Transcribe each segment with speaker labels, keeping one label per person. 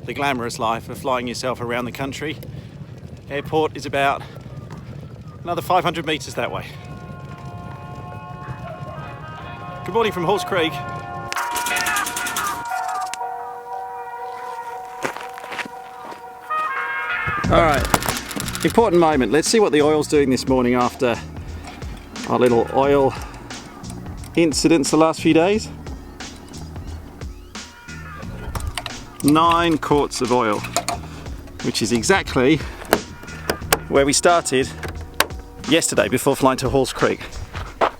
Speaker 1: the glamorous life of flying yourself around the country. Airport is about another 500 metres that way. Good morning from Wolfe Creek. Alright, important moment. Let's see what the oil's doing this morning after our little oil incidents the last few days. 9 quarts of oil, which is exactly where we started yesterday before flying to Wolfe Creek.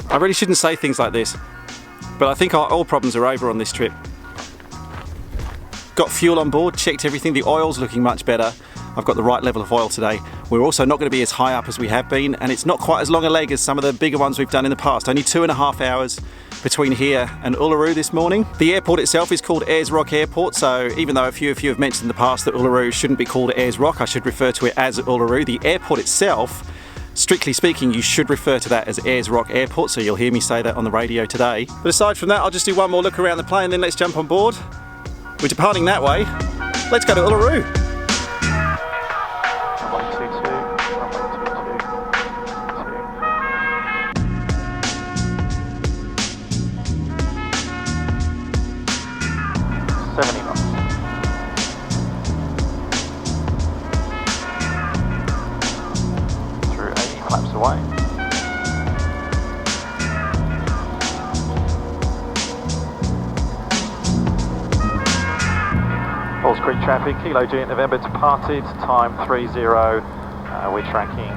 Speaker 1: I really shouldn't say things like this, but I think our oil problems are over on this trip. Got fuel on board, checked everything, the oil's looking much better. I've got the right level of oil today. We're also not going to be as high up as we have been, and it's not quite as long a leg as some of the bigger ones we've done in the past. Only 2.5 hours between here and Uluru this morning. The airport itself is called Ayers Rock Airport, so even though a few of you have mentioned in the past that Uluru shouldn't be called Ayers Rock, I should refer to it as Uluru. The airport itself, strictly speaking, you should refer to that as Ayers Rock Airport, so you'll hear me say that on the radio today. But aside from that, I'll just do one more look around the plane, then let's jump on board. We're departing that way. Let's go to Uluru.
Speaker 2: Wolfe Creek traffic, Kilo Juliet November departed, time 30. We're tracking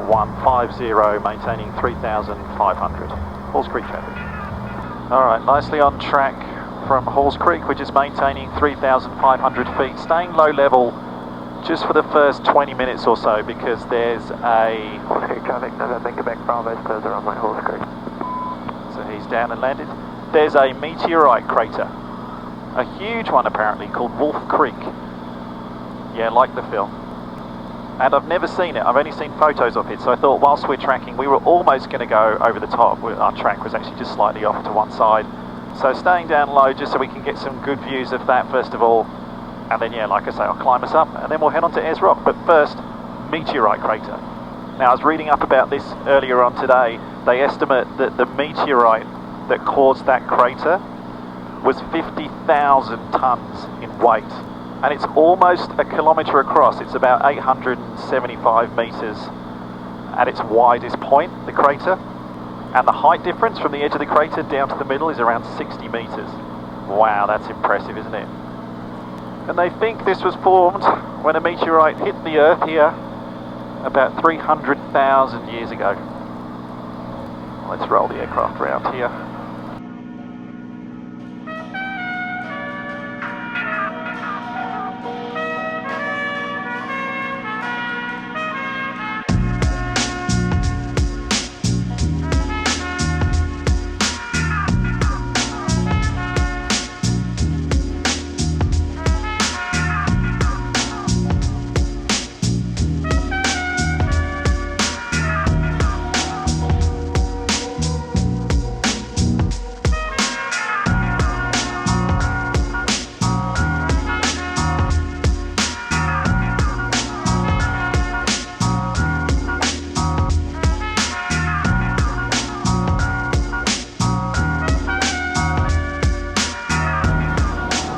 Speaker 2: 150, maintaining 3,500. Wolfe Creek traffic. Alright, nicely on track from Wolfe Creek, we're just maintaining 3,500 feet, staying low level just for the first 20 minutes or so because there's a...
Speaker 3: Wolfe Creek traffic, November, Quebec Bravo, further on my Wolfe Creek.
Speaker 2: So he's down and landed. There's a meteorite crater. A huge one apparently called Wolfe Creek. Yeah, like the film. And I've never seen it, I've only seen photos of it, so I thought whilst we're tracking, we were almost going to go over the top. Our track was actually just slightly off to one side. So staying down low just so we can get some good views of that first of all. And then, yeah, like I say, I'll climb us up and then we'll head on to Ayers Rock. But first, meteorite crater. Now I was reading up about this earlier on today. They estimate that the meteorite that caused that crater was 50,000 tons in weight, and it's almost a kilometre across. It's about 875 metres at its widest point, the crater, and the height difference from the edge of the crater down to the middle is around 60 metres. Wow, that's impressive, isn't it? And they think this was formed when a meteorite hit the Earth here about 300,000 years ago. Let's roll the aircraft around here.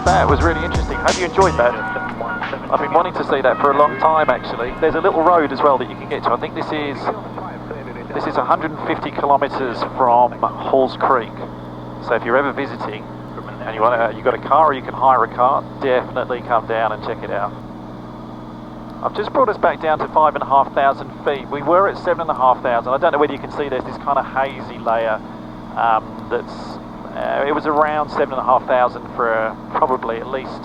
Speaker 2: That was really interesting. Hope you enjoyed that. I've been wanting to see that for a long time actually. There's a little road as well that you can get to. I think this is 150 kilometres from Wolfe Creek. So if you're ever visiting and you got a car or you can hire a car, definitely come down and check it out. I've just brought us back down to 5,500 feet. We were at 7,500. I don't know whether you can see there's this kind of hazy layer it was around 7,500 for probably at least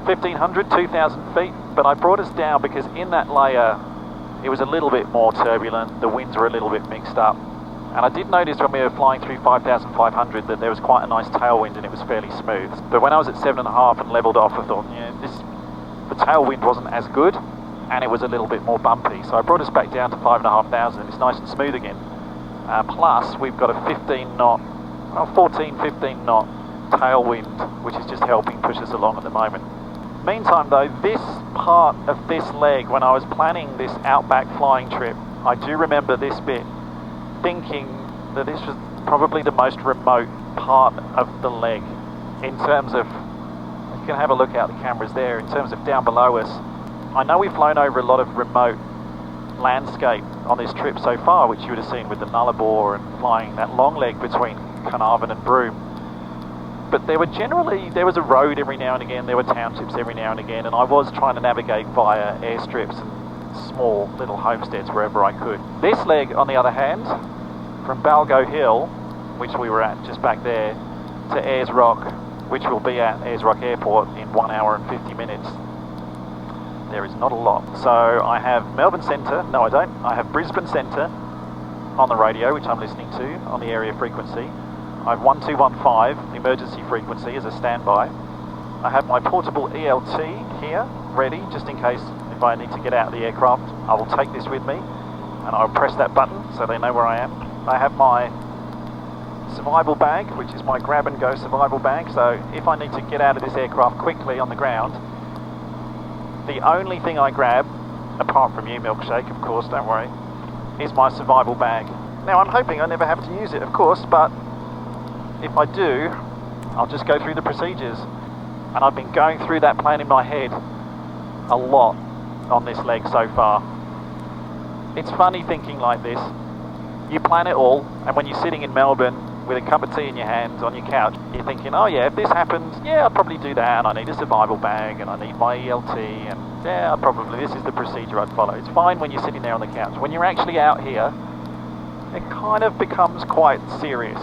Speaker 2: 1,500, 2,000 feet. But I brought us down because in that layer it was a little bit more turbulent. The winds were a little bit mixed up. And I did notice when we were flying through 5,500 that there was quite a nice tailwind and it was fairly smooth. But when I was at 7.5 and leveled off, I thought, yeah, the tailwind wasn't as good and it was a little bit more bumpy. So I brought us back down to 5,500 and it's nice and smooth again. Plus, we've got a 15 knot tailwind, which is just helping push us along at the moment. Meantime though, this part of this leg, when I was planning this Outback flying trip, I do remember this bit, thinking that this was probably the most remote part of the leg in terms of, you can have a look out the cameras there, in terms of down below us. I know we've flown over a lot of remote landscape on this trip so far, which you would have seen with the Nullarbor and flying that long leg between Carnarvon and Broome. But there was a road every now and again, there were townships every now and again, and I was trying to navigate via airstrips and small little homesteads wherever I could. This leg, on the other hand, from Balgo Hill, which we were at just back there, to Ayers Rock, which we'll be at Ayers Rock Airport in 1 hour and 50 minutes, there is not a lot. So I have Melbourne Centre, no I don't, I have Brisbane Centre on the radio, which I'm listening to on the area frequency. I have 1215, the emergency frequency, as a standby. I have my portable ELT here, ready, just in case if I need to get out of the aircraft. I will take this with me, and I'll press that button so they know where I am. I have my survival bag, which is my grab and go survival bag, so if I need to get out of this aircraft quickly on the ground, the only thing I grab, apart from you, Milkshake, of course, don't worry, is my survival bag. Now I'm hoping I never have to use it, of course, but if I do, I'll just go through the procedures. And I've been going through that plan in my head a lot on this leg so far. It's funny thinking like this. You plan it all, and when you're sitting in Melbourne with a cup of tea in your hand on your couch, you're thinking, oh yeah, if this happens, yeah, I'll probably do that, and I need a survival bag, and I need my ELT, and yeah, this is the procedure I'd follow. It's fine when you're sitting there on the couch. When you're actually out here, it kind of becomes quite serious.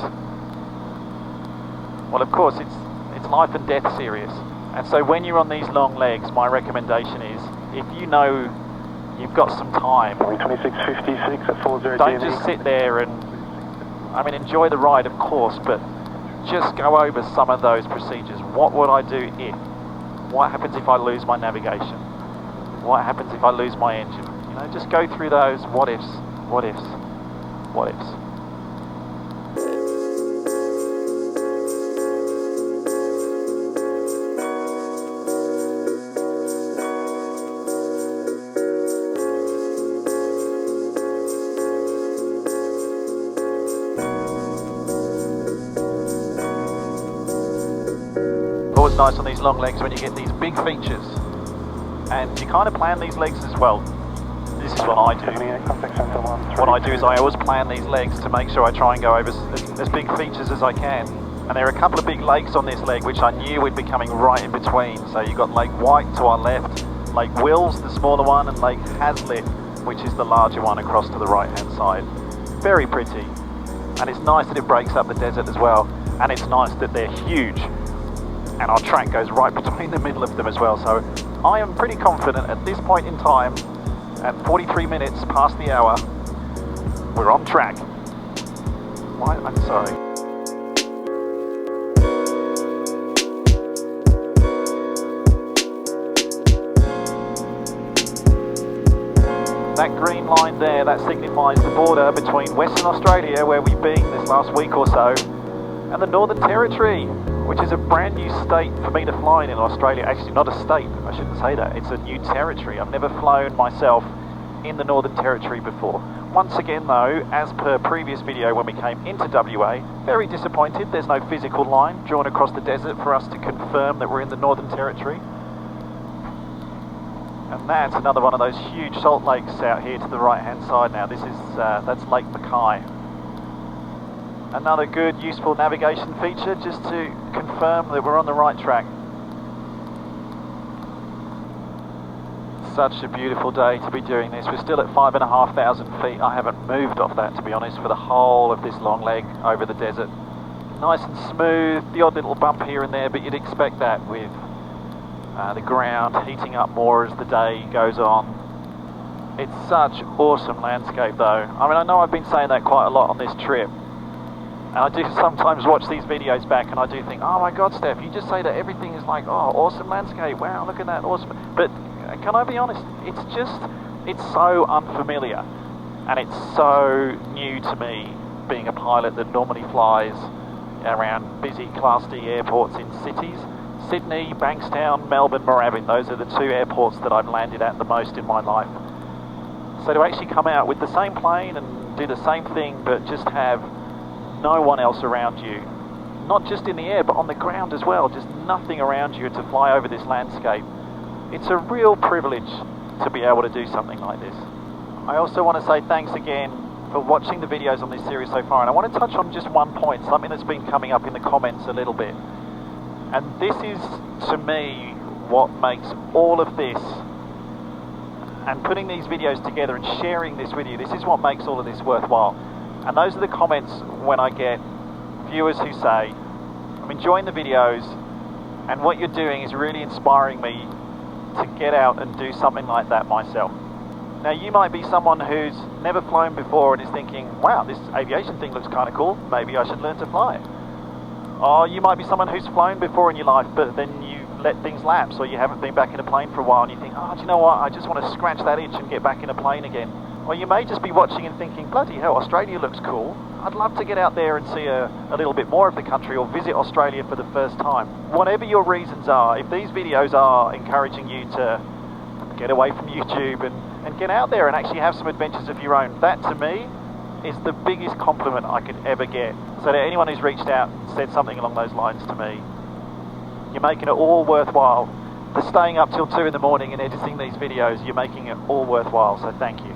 Speaker 2: Well, of course, it's life and death serious. And so when you're on these long legs, my recommendation is, if you know you've got some time,
Speaker 3: 2656 at 40
Speaker 2: don't just sit there and, I mean, enjoy the ride, of course, but just go over some of those procedures. What would I do if? What happens if I lose my navigation? What happens if I lose my engine? You know, just go through those what ifs, what ifs, what ifs. Always nice on these long legs when you get these big features, and you kind of plan these legs as well. This is what I do. What I do is I always plan these legs to make sure I try and go over as big features as I can. And there are a couple of big lakes on this leg which I knew would be coming right in between. So you've got Lake White to our left, Lake Wills, the smaller one, and Lake Hazlitt, which is the larger one across to the right hand side. Very pretty, and it's nice that it breaks up the desert as well, and it's nice that they're huge. And our track goes right between the middle of them as well. So I am pretty confident at this point in time, at 43 minutes past the hour, we're on track. Why? I'm sorry. That green line there, that signifies the border between Western Australia, where we've been this last week or so, and the Northern Territory, which is a brand new state for me to fly in Australia. Actually, not a state, I shouldn't say that. It's a new territory. I've never flown myself in the Northern Territory before. Once again though, as per previous video when we came into WA, very disappointed there's no physical line drawn across the desert for us to confirm that we're in the Northern Territory. And that's another one of those huge salt lakes out here to the right hand side now. This is, that's Lake Mackay. Another good, useful navigation feature just to confirm that we're on the right track. Such a beautiful day to be doing this. We're still at 5,500 feet. I haven't moved off that, to be honest, for the whole of this long leg over the desert. Nice and smooth, the odd little bump here and there, but you'd expect that with the ground heating up more as the day goes on. It's such awesome landscape though. I mean, I know I've been saying that quite a lot on this trip. And I do sometimes watch these videos back and I do think, oh my God, Steph, you just say that everything is like, oh, awesome landscape, wow, look at that, awesome. But can I be honest, it's so unfamiliar. And it's so new to me, being a pilot that normally flies around busy Class D airports in cities. Sydney, Bankstown, Melbourne, Moorabbin. Those are the 2 airports that I've landed at the most in my life. So to actually come out with the same plane and do the same thing, but just have no one else around you, not just in the air but on the ground as well, just nothing around you to fly over this landscape. It's a real privilege to be able to do something like this. I also want to say thanks again for watching the videos on this series so far, and I want to touch on just one point, something that's been coming up in the comments a little bit. And this is, to me, what makes all of this, and putting these videos together and sharing this with you, this is what makes all of this worthwhile. And those are the comments when I get viewers who say, I'm enjoying the videos and what you're doing is really inspiring me to get out and do something like that myself. Now you might be someone who's never flown before and is thinking, wow, this aviation thing looks kind of cool, maybe I should learn to fly. Or you might be someone who's flown before in your life but then you let things lapse, or you haven't been back in a plane for a while and you think, oh, do you know what, I just want to scratch that itch and get back in a plane again. Or you may just be watching and thinking, bloody hell, Australia looks cool. I'd love to get out there and see a little bit more of the country or visit Australia for the first time. Whatever your reasons are, if these videos are encouraging you to get away from YouTube and get out there and actually have some adventures of your own, that to me is the biggest compliment I could ever get. So to anyone who's reached out and said something along those lines to me, you're making it all worthwhile. For staying up till 2 in the morning and editing these videos, you're making it all worthwhile, so thank you.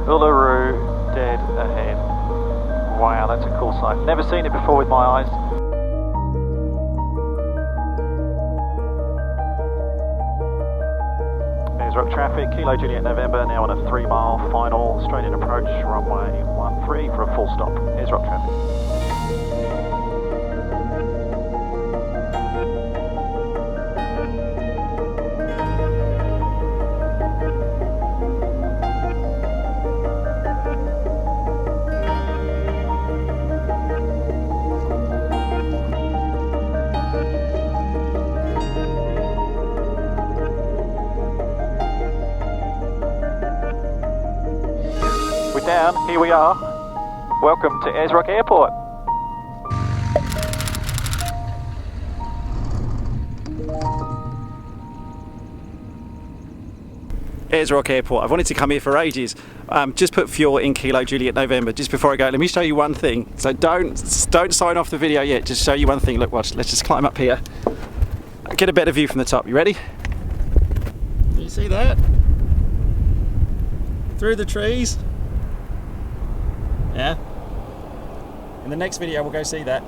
Speaker 2: Uluru dead ahead. Wow, that's a cool sight. Never seen it before with my eyes. Ayers Rock traffic, Kilo Juliet November, now on a 3-mile final straight-in approach, runway 13 for a full stop. Ayers Rock traffic. Down, here we are. Welcome to Ayers Rock Airport.
Speaker 1: Ayers Rock Airport. I've wanted to come here for ages. Just put fuel in Kilo Juliet November. Just before I go, let me show you one thing. So don't sign off the video yet. Just show you one thing. Look, watch. Let's just climb up here. Get a better view from the top. You ready? Can you see that? Through the trees. Yeah. In the next video we'll go see that.